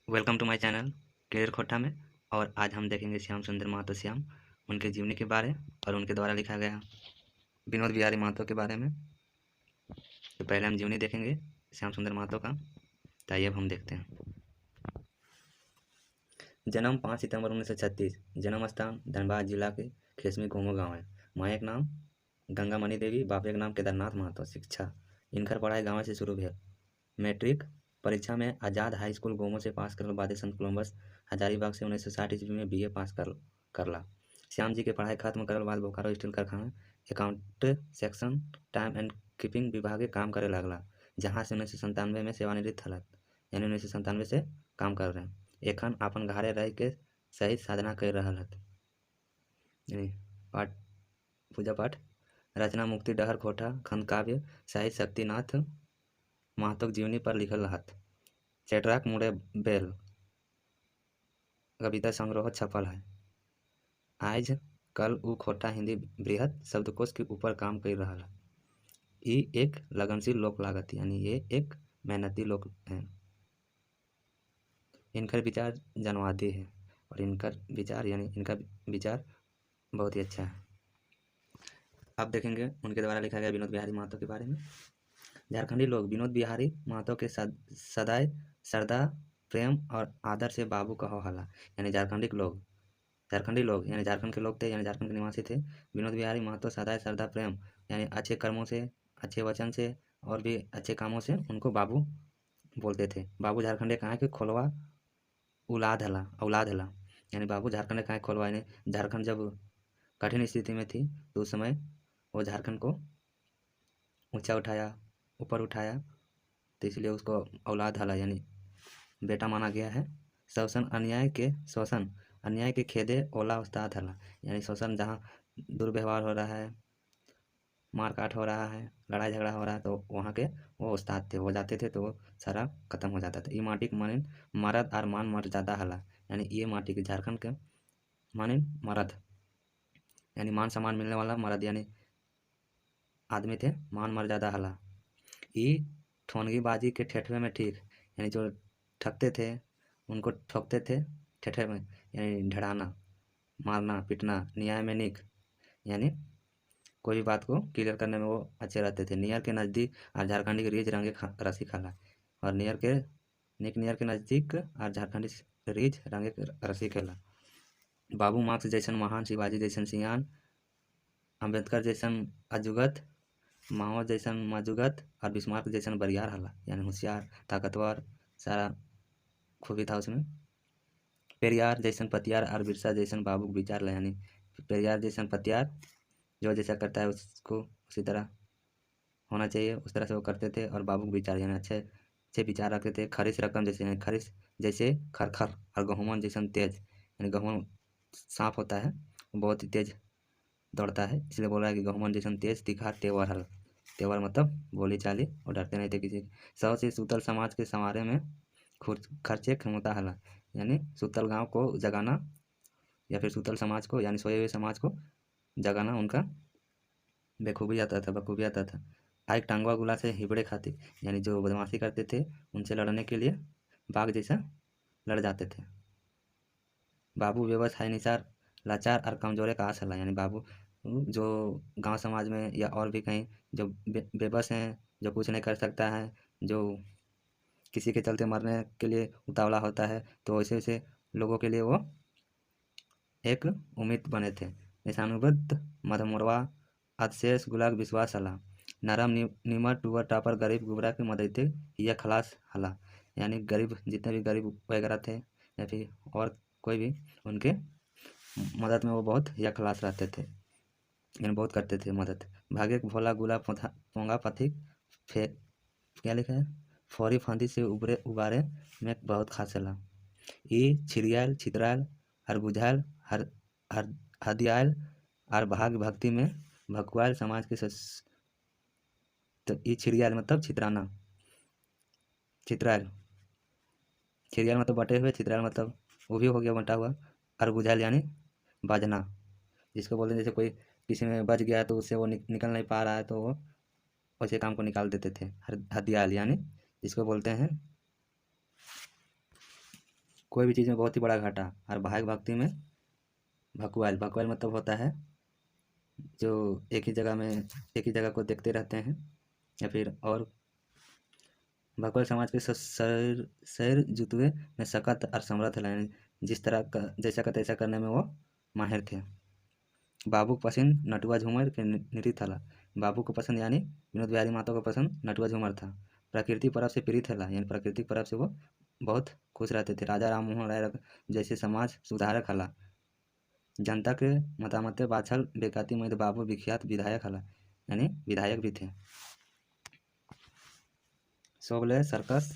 Welcome to my channel clear खोटा में। और आज हम देखेंगे श्याम सुंदर महतो श्याम, उनके जीवनी के बारे और उनके द्वारा लिखा गया विनोद बिहारी महतो के बारे में। तो पहले हम जीवनी देखेंगे श्याम सुंदर महतो का। तो आइए अब हम देखते हैं। जन्म 5 सितंबर 1936। जन्म स्थान धनबाद जिला के खेसमी गोमो गाँव है। माँ एक नाम गंगा मणि देवी, बाप एक नाम केदारनाथ महतो। शिक्षा इनकर पढ़ाई गाँव से शुरू भेल। मैट्रिक परीक्षा में आजाद हाई स्कूल गोमो से पास करल बादे संत कोलम्बस हजारीबाग से 1960 ईस्वी में बीए पास करला। श्याम जी के पढ़ाई खत्म करल बाद बोकारो स्टील कारखाना account section time and keeping विभागे काम करे लगला, जहाँ से 1997 में सेवानिवृत्त हलत। यानी 1997 से काम कर रहे हैं। एखन अपन घरे रह के सही साधना कर रहल हत। यानी पाठ पूजा पाठ रचना मुक्ति डहर खोटा खंड काव्य साहित्य शक्तिनाथ महतो जीवनी पर लिखल रहत। चैटराक मुड़े बेल कविता संग्रह छपल है। आज कल उ खोटा हिंदी बृहद शब्दकोश के ऊपर काम कर रहा है। ये एक लगनशील लोक लागत, यानी ये एक मेहनती लोग हैं। इनका विचार जनवादी है और इनका विचार बहुत ही अच्छा है। अब देखेंगे उनके द्वारा लिखा गया विनोद बिहारी महतो के बारे में। झारखंडी लोग विनोद बिहारी महतो के सदैव श्रद्धा प्रेम और आदर से बाबू कहो हला। यानी झारखंडी लोग यानी झारखंड के लोग थे, यानी झारखंड के निवासी थे। विनोद बिहारी महतो सदैव श्रद्धा प्रेम यानी अच्छे कर्मों से, अच्छे वचन से और भी अच्छे कामों से उनको बाबू बोलते थे। बाबू झारखंड कहाँ के खोलवा औलाद हला। यानी बाबू झारखंड कहाँ खोलवा, यानी झारखंड जब कठिन स्थिति में थी तो उस समय वो झारखंड को ऊपर उठाया, तो इसलिए उसको औलाद हला यानी बेटा माना गया है। शोषण अन्याय के खेदे ओला उस्ताद हला। यानी शोषण जहाँ दुर्व्यवहार हो रहा है, मारकाट हो रहा है, लड़ाई झगड़ा हो रहा है, तो वहाँ के वो उस्ताद थे। वो जाते थे तो वो सारा खत्म हो जाता था। ये माटी के मानिन मर्द और मान मर्यादा हला। यानी ये माटी के झारखंड के मानिन मर्द यानी मान सम्मान मिलने वाला मर्द यानी आदमी थे, मान मर्यादा हला। ये ठोनगीबाजी के ठेठवे में ठीक, यानी जो ठगते थे उनको ठोकते थे ठेठे में, यानी ढड़ाना, मारना, पीटना। न्याय में निक, यानी कोई भी बात को क्लियर करने में वो अच्छे रहते थे। नियर के नज़दीक और झारखंडी के रीझ रंगे रसी खाला। और नियर के नज़दीक और झारखंडी रीझ रंगे रसी खेला। बाबू मार्क्स जैसन महान, शिवाजी जैसन सियान, अम्बेडकर जैसन अजुगत, माओ जैसन मजुगत और बिस्मार्क जैसन बरियार हला। यानी होशियार, ताकतवर, सारा खूबी था उसमें। पेरियार जैसन पतियार और बिरसा जैसन बाबू विचार ला। यानी पेरियार जैसन पतियार जो जैसा करता है उसको उसी तरह होना चाहिए, उस तरह से वो करते थे। और बाबू विचार यानी अच्छे अच्छे विचार रखते थे। खरीस रकम जैसे, यानी खरीस जैसे खरखर और गहुमन जैसन तेज, यानी गहुमन सांप होता है वो बहुत ही तेज दौड़ता है, इसलिए बोल रहा है कि गहुमन जैसन तेज तिखार तेवर हल। तेवर मतलब बोली चाली, वो डरते नहीं थे किसी। सौ से सूतल समाज के संवारे में खर्चे क्षमता हला। यानी सूतल गांव को जगाना या फिर सूतल समाज को यानी सोए हुए समाज को जगाना उनका बखूबी आता था। आग टांगवा गुला से हिबड़े खातिर, यानी जो बदमाशी करते थे उनसे लड़ने के लिए बाघ जैसा लड़ जाते थे। बाबू बेबस है निसार लाचार और कमजोरे का आस हला। यानी बाबू जो गांव समाज में या और भी कहीं जो बेबस हैं, जो कुछ नहीं कर सकता है, जो किसी के चलते मरने के लिए उतावला होता है, तो वैसे वैसे लोगों के लिए वो एक उम्मीद बने थे। निशानुबद्ध मधमुरवा अदशेष गुलाग विश्वास हला। नरम निमर टूवर टापर गरीब गुबरा के मददते यह खलास हला। यानी गरीब जितने भी गरीब वगैरह थे या फिर और कोई भी उनके मदद में वो बहुत या खलास रहते थे, यानी बहुत करते थे मदद। भागे भोला गुला पोंगा पथिक फे क्या लिखा है, फौरी फांदी से उबारे में बहुत खास हला। ई छिड़ियाल छितराल हर बुझायल हर हदियाल और भाग भक्ति में भकुआल समाज के तो ई छिड़ियाल मतलब छितराना, चित्रायल छिड़ियाल मतलब बटे हुए, चित्रायल मतलब वो भी हो गया बटा हुआ। और बुझायल यानी बाजना, जिसको बोलते हैं जैसे कोई किसी में बच गया है तो उससे वो निकल नहीं पा रहा है, तो वो वैसे काम को निकाल देते थे। हदियाल यानी जिसको बोलते हैं कोई भी चीज़ में बहुत ही बड़ा घाटा। और भाग भक्ति में भकुआल। भकुआल मतलब होता है जो एक ही जगह को देखते रहते हैं, या फिर और भकुआल समाज के सैर जुतवे में सकत और समर्थ है, जिस तरह का जैसा का तैसा करने में वो माहिर थे। बाबू को पसंद नटुआ झूमर के नृत्य था। बाबू को पसंद यानी विनोद बिहारी महतो को पसंद नटुआ झूमर था। प्रकृति पर्व से प्रीत है, यानी प्राकृतिक पर्व से वो बहुत खुश रहते थे। राजा राम मोहन राय जैसे समाज सुधारक हला। जनता के मतामते बाछल बेकाती मध्य बाबू विख्यात विधायक हला, यानी विधायक भी थे। शोभले सर्कस